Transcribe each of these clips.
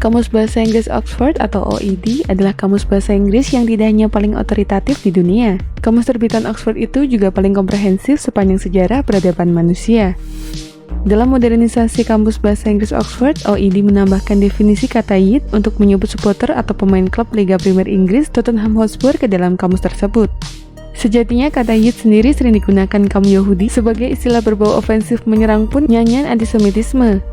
Kamus Bahasa Inggris Oxford atau OED adalah kamus bahasa Inggris yang tidak hanya paling otoritatif di dunia. Kamus terbitan Oxford itu juga paling komprehensif sepanjang sejarah peradaban manusia. Dalam modernisasi kamus bahasa Inggris Oxford, OED menambahkan definisi kata yid untuk menyebut supporter atau pemain klub Liga Primer Inggris Tottenham Hotspur ke dalam kamus tersebut. Sejatinya kata yid sendiri sering digunakan kaum Yahudi sebagai istilah berbau ofensif menyerang pun nyanyian antisemitisme.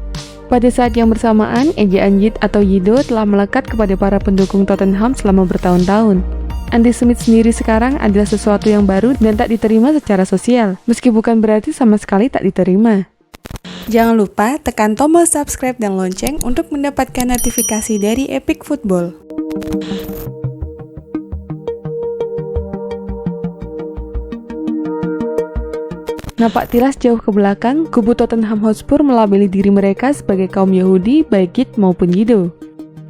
Pada saat yang bersamaan, ejaan yid atau yido telah melekat kepada para pendukung Tottenham selama bertahun-tahun. Antisemit sendiri sekarang adalah sesuatu yang baru dan tak diterima secara sosial, meski bukan berarti sama sekali tak diterima. Jangan lupa tekan tombol subscribe dan lonceng untuk mendapatkan notifikasi dari Epic Football. Napak tilas jauh ke belakang, kubu Tottenham Hotspur melabeli diri mereka sebagai kaum Yahudi, baik Yid maupun Yido.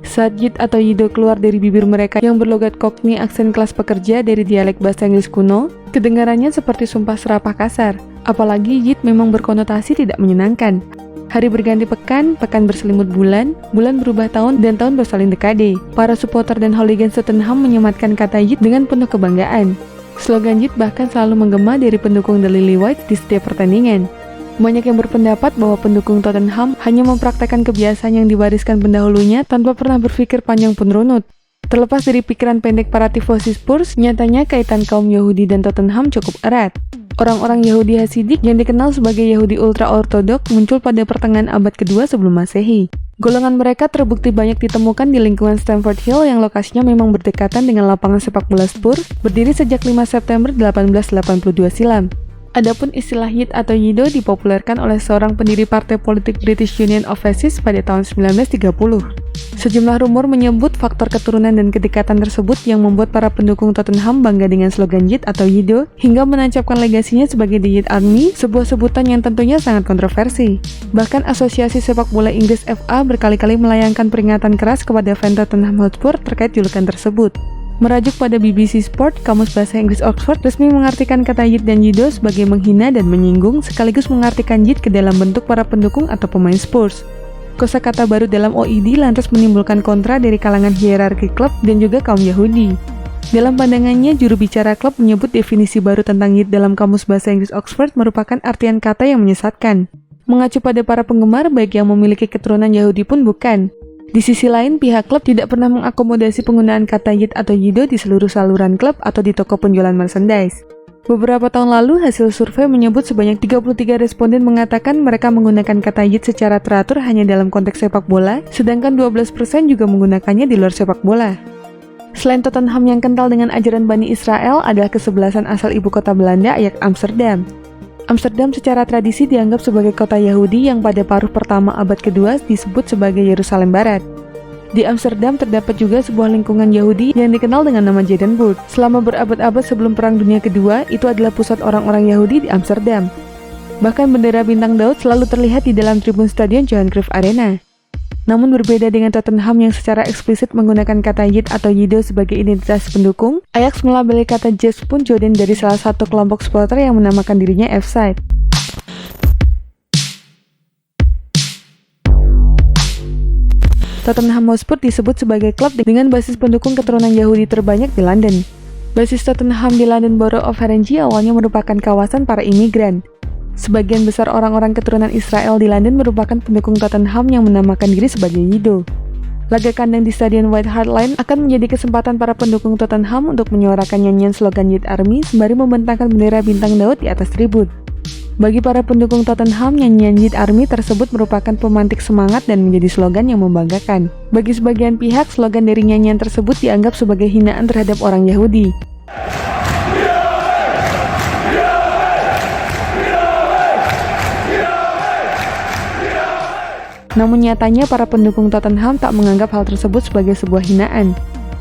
Saat Yid atau Yido keluar dari bibir mereka yang berlogat Cockney aksen kelas pekerja dari dialek bahasa Inggris kuno, kedengarannya seperti sumpah serapah kasar. Apalagi Yid memang berkonotasi tidak menyenangkan. Hari berganti pekan, pekan berselimut bulan, bulan berubah tahun, dan tahun bersalin dekade. Para supporter dan hooligan Tottenham menyematkan kata Yid dengan penuh kebanggaan. Slogan Yid bahkan selalu menggema dari pendukung The Lily Whites di setiap pertandingan. Banyak yang berpendapat bahwa pendukung Tottenham hanya mempraktekkan kebiasaan yang diwariskan pendahulunya tanpa pernah berpikir panjang pun runut. Terlepas dari pikiran pendek para tifosi Spurs, nyatanya kaitan kaum Yahudi dan Tottenham cukup erat. Orang-orang Yahudi Hasidik yang dikenal sebagai Yahudi ultra-ortodok muncul pada pertengahan abad kedua sebelum Masehi. Golongan mereka terbukti banyak ditemukan di lingkungan Stamford Hill yang lokasinya memang berdekatan dengan lapangan sepak bola Spurs, berdiri sejak 5 September 1882 silam. Adapun istilah Yid atau Yido dipopulerkan oleh seorang pendiri partai politik British Union of Fascists pada tahun 1930. Sejumlah rumor menyebut faktor keturunan dan kedekatan tersebut yang membuat para pendukung Tottenham bangga dengan slogan Yid atau Yido hingga menancapkan legasinya sebagai The Yid Army, sebuah sebutan yang tentunya sangat kontroversi. Bahkan Asosiasi Sepak Bola Inggris FA berkali-kali melayangkan peringatan keras kepada fans Tottenham Hotspur terkait julukan tersebut. Merajuk pada BBC Sport, Kamus Bahasa Inggris Oxford resmi mengartikan kata Yid dan Yido sebagai menghina dan menyinggung, sekaligus mengartikan Yid ke dalam bentuk para pendukung atau pemain Spurs. Kosakata baru dalam OED lantas menimbulkan kontra dari kalangan hierarki klub dan juga kaum Yahudi. Dalam pandangannya, juru bicara klub menyebut definisi baru tentang Yid dalam Kamus Bahasa Inggris Oxford merupakan artian kata yang menyesatkan. Mengacu pada para penggemar, baik yang memiliki keturunan Yahudi pun bukan. Di sisi lain, pihak klub tidak pernah mengakomodasi penggunaan kata Yid atau Yido di seluruh saluran klub atau di toko penjualan merchandise. Beberapa tahun lalu, hasil survei menyebut sebanyak 33 responden mengatakan mereka menggunakan kata Yid secara teratur hanya dalam konteks sepak bola, sedangkan 12% juga menggunakannya di luar sepak bola. Selain Tottenham yang kental dengan ajaran Bani Israel adalah kesebelasan asal ibu kota Belanda, Ajax Amsterdam. Amsterdam secara tradisi dianggap sebagai kota Yahudi yang pada paruh pertama abad kedua disebut sebagai Yerusalem Barat. Di Amsterdam terdapat juga sebuah lingkungan Yahudi yang dikenal dengan nama Zedenburg. Selama berabad-abad sebelum Perang Dunia Kedua, itu adalah pusat orang-orang Yahudi di Amsterdam. Bahkan bendera bintang Daud selalu terlihat di dalam tribun stadion Johan Cruyff Arena. Namun berbeda dengan Tottenham yang secara eksplisit menggunakan kata Yid atau Yido sebagai identitas pendukung, Ajax melabeli kata Jazz pun Joden dari salah satu kelompok supporter yang menamakan dirinya F-Side. Tottenham Hotspur disebut sebagai klub dengan basis pendukung keturunan Yahudi terbanyak di London. Basis Tottenham di London Borough of Haringey awalnya merupakan kawasan para imigran. Sebagian besar orang-orang keturunan Israel di London merupakan pendukung Tottenham yang menamakan diri sebagai Yido. Laga kandang di Stadion White Hart Lane akan menjadi kesempatan para pendukung Tottenham untuk menyuarakan nyanyian slogan Yid Army sembari membentangkan bendera bintang Daud di atas tribun. Bagi para pendukung Tottenham, nyanyian Yid Army tersebut merupakan pemantik semangat dan menjadi slogan yang membanggakan. Bagi sebagian pihak, slogan dari nyanyian tersebut dianggap sebagai hinaan terhadap orang Yahudi. Namun nyatanya para pendukung Tottenham tak menganggap hal tersebut sebagai sebuah hinaan.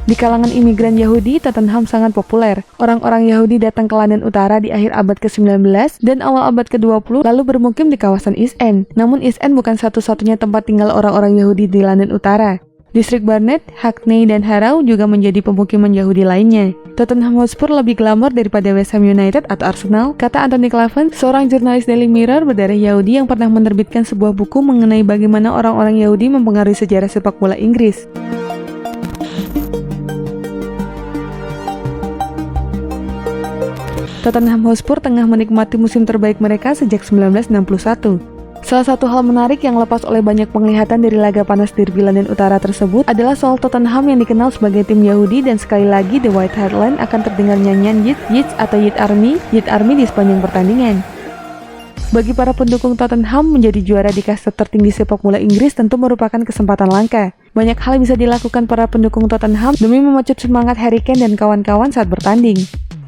Di kalangan imigran Yahudi, Tottenham sangat populer. Orang-orang Yahudi datang ke London Utara di akhir abad ke-19 dan awal abad ke-20 lalu bermukim di kawasan East End. Namun East End bukan satu-satunya tempat tinggal orang-orang Yahudi di London Utara. Distrik Barnet, Hackney, dan Harrow juga menjadi pemukiman Yahudi lainnya. Tottenham Hotspur lebih glamor daripada West Ham United atau Arsenal, kata Anthony Clavan, seorang jurnalis Daily Mirror berdarah Yahudi yang pernah menerbitkan sebuah buku mengenai bagaimana orang-orang Yahudi mempengaruhi sejarah sepak bola Inggris. Tottenham Hotspur tengah menikmati musim terbaik mereka sejak 1961. Salah satu hal menarik yang lepas oleh banyak penglihatan dari laga panas Derby London Utara tersebut adalah soal Tottenham yang dikenal sebagai tim Yahudi, dan sekali lagi The White Hart Line akan terdengar nyanyian Yidz atau Yid Army di sepanjang pertandingan. Bagi para pendukung Tottenham, menjadi juara di kasta tertinggi sepak bola Inggris tentu merupakan kesempatan langka. Banyak hal bisa dilakukan para pendukung Tottenham demi memacu semangat Harry Kane dan kawan-kawan saat bertanding.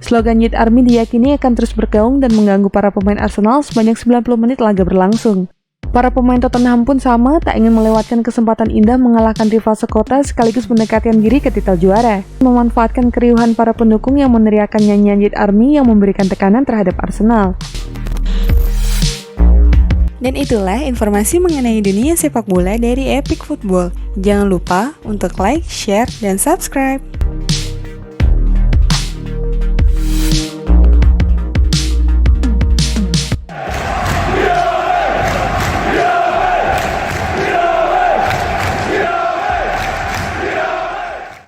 Slogan Yid Army diyakini akan terus bergaung dan mengganggu para pemain Arsenal sepanjang 90 menit laga berlangsung. Para pemain Tottenham pun sama, tak ingin melewatkan kesempatan indah mengalahkan rival sekota sekaligus mendekatkan diri ke titel juara. Memanfaatkan keriuhan para pendukung yang meneriakkan nyanyian Yid Army yang memberikan tekanan terhadap Arsenal. Dan itulah informasi mengenai dunia sepak bola dari Epic Football. Jangan lupa untuk like, share, dan subscribe.